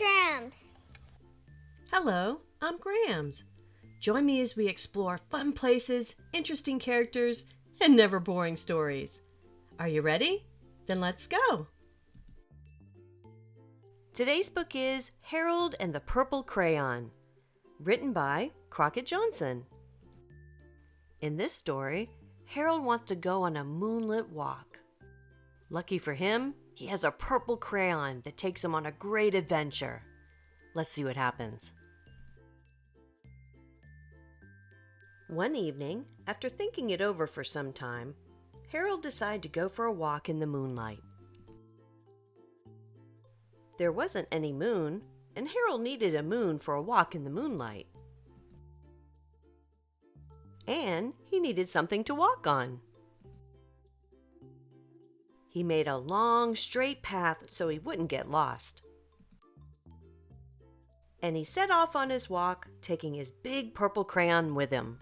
Grams. Hello, I'm Grams. Join me as we explore fun places, interesting characters, and never boring stories. Are you ready? Then let's go! Today's book is Harold and the Purple Crayon, written by Crockett Johnson. In this story, Harold wants to go on a moonlit walk. Lucky for him, he has a purple crayon that takes him on a great adventure. Let's see what happens. One evening, after thinking it over for some time, Harold decided to go for a walk in the moonlight. There wasn't any moon, and Harold needed a moon for a walk in the moonlight. And he needed something to walk on. He made a long, straight path so he wouldn't get lost. And he set off on his walk, taking his big purple crayon with him.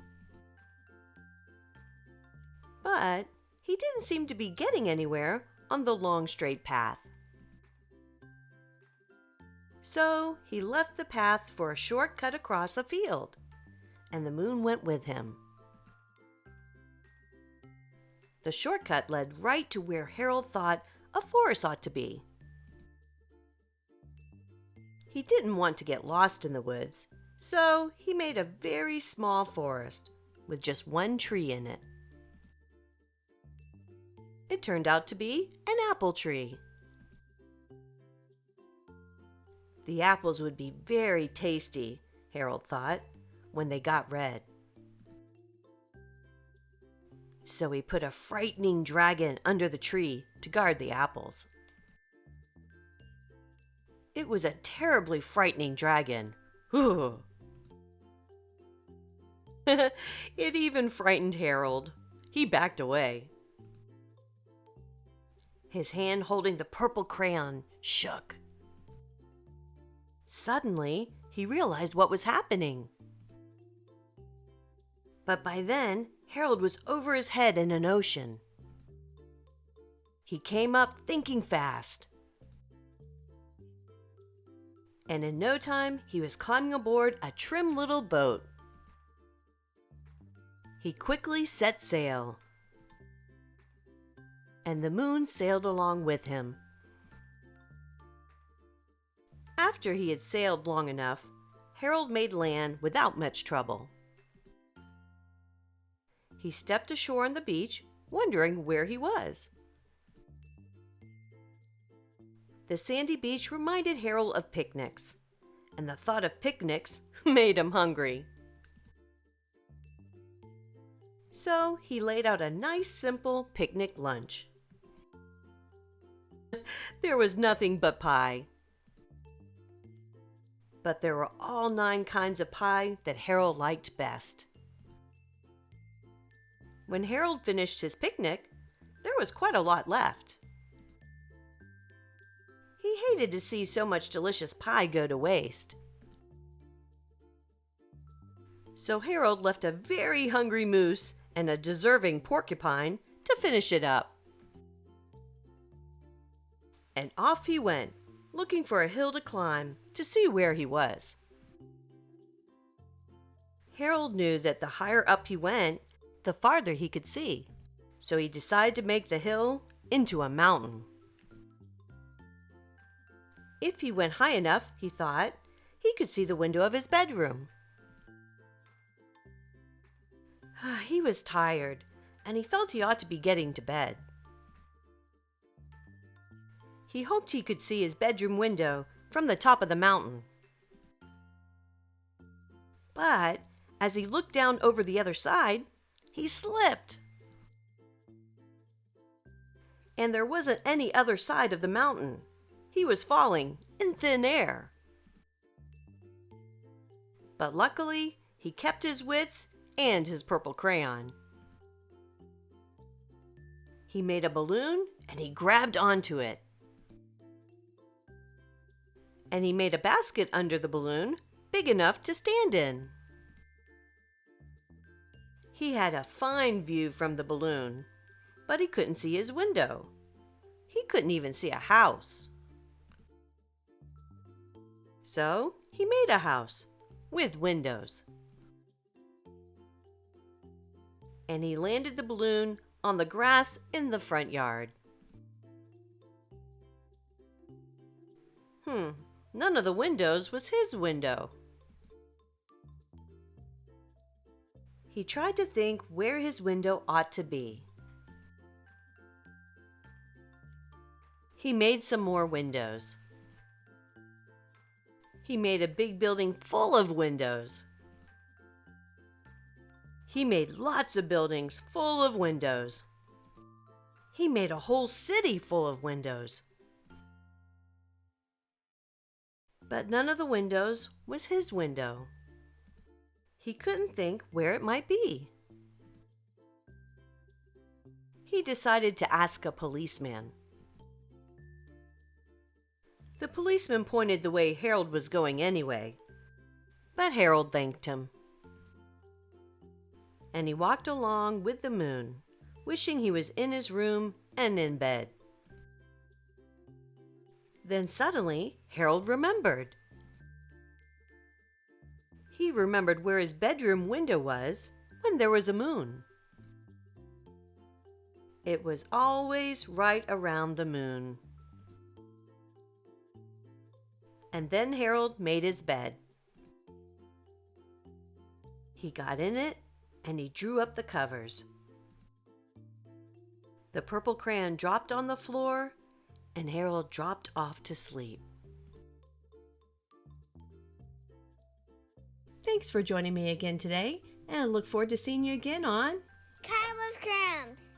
But he didn't seem to be getting anywhere on the long, straight path. So he left the path for a shortcut across a field, and the moon went with him. The shortcut led right to where Harold thought a forest ought to be. He didn't want to get lost in the woods, so he made a very small forest with just one tree in it. It turned out to be an apple tree. The apples would be very tasty, Harold thought, when they got red. So he put a frightening dragon under the tree to guard the apples. It was a terribly frightening dragon. It even frightened Harold. He backed away. His hand holding the purple crayon shook. Suddenly, he realized what was happening. But by then, Harold was over his head in an ocean. He came up thinking fast. And in no time, he was climbing aboard a trim little boat. He quickly set sail. And the moon sailed along with him. After he had sailed long enough, Harold made land without much trouble. He stepped ashore on the beach, wondering where he was. The sandy beach reminded Harold of picnics, and the thought of picnics made him hungry. So he laid out a nice, simple picnic lunch. There was nothing but pie. But there were all 9 kinds of pie that Harold liked best. When Harold finished his picnic, there was quite a lot left. He hated to see so much delicious pie go to waste. So Harold left a very hungry moose and a deserving porcupine to finish it up. And off he went, looking for a hill to climb to see where he was. Harold knew that the higher up he went, the farther he could see, so he decided to make the hill into a mountain. If he went high enough, he thought, he could see the window of his bedroom. He was tired, and he felt he ought to be getting to bed. He hoped he could see his bedroom window from the top of the mountain. But as he looked down over the other side, he slipped. And there wasn't any other side of the mountain. He was falling in thin air. But luckily, he kept his wits and his purple crayon. He made a balloon and he grabbed onto it. And he made a basket under the balloon big enough to stand in. He had a fine view from the balloon, but he couldn't see his window. He couldn't even see a house. So he made a house with windows. And he landed the balloon on the grass in the front yard. None of the windows was his window. He tried to think where his window ought to be. He made some more windows. He made a big building full of windows. He made lots of buildings full of windows. He made a whole city full of windows. But none of the windows was his window. He couldn't think where it might be. He decided to ask a policeman. The policeman pointed the way Harold was going anyway, but Harold thanked him. And he walked along with the moon, wishing he was in his room and in bed. Then suddenly, Harold remembered. He remembered where his bedroom window was when there was a moon. It was always right around the moon. And then Harold made his bed. He got in it and he drew up the covers. The purple crayon dropped on the floor and Harold dropped off to sleep. Thanks for joining me again today, and I look forward to seeing you again on Time with Grams.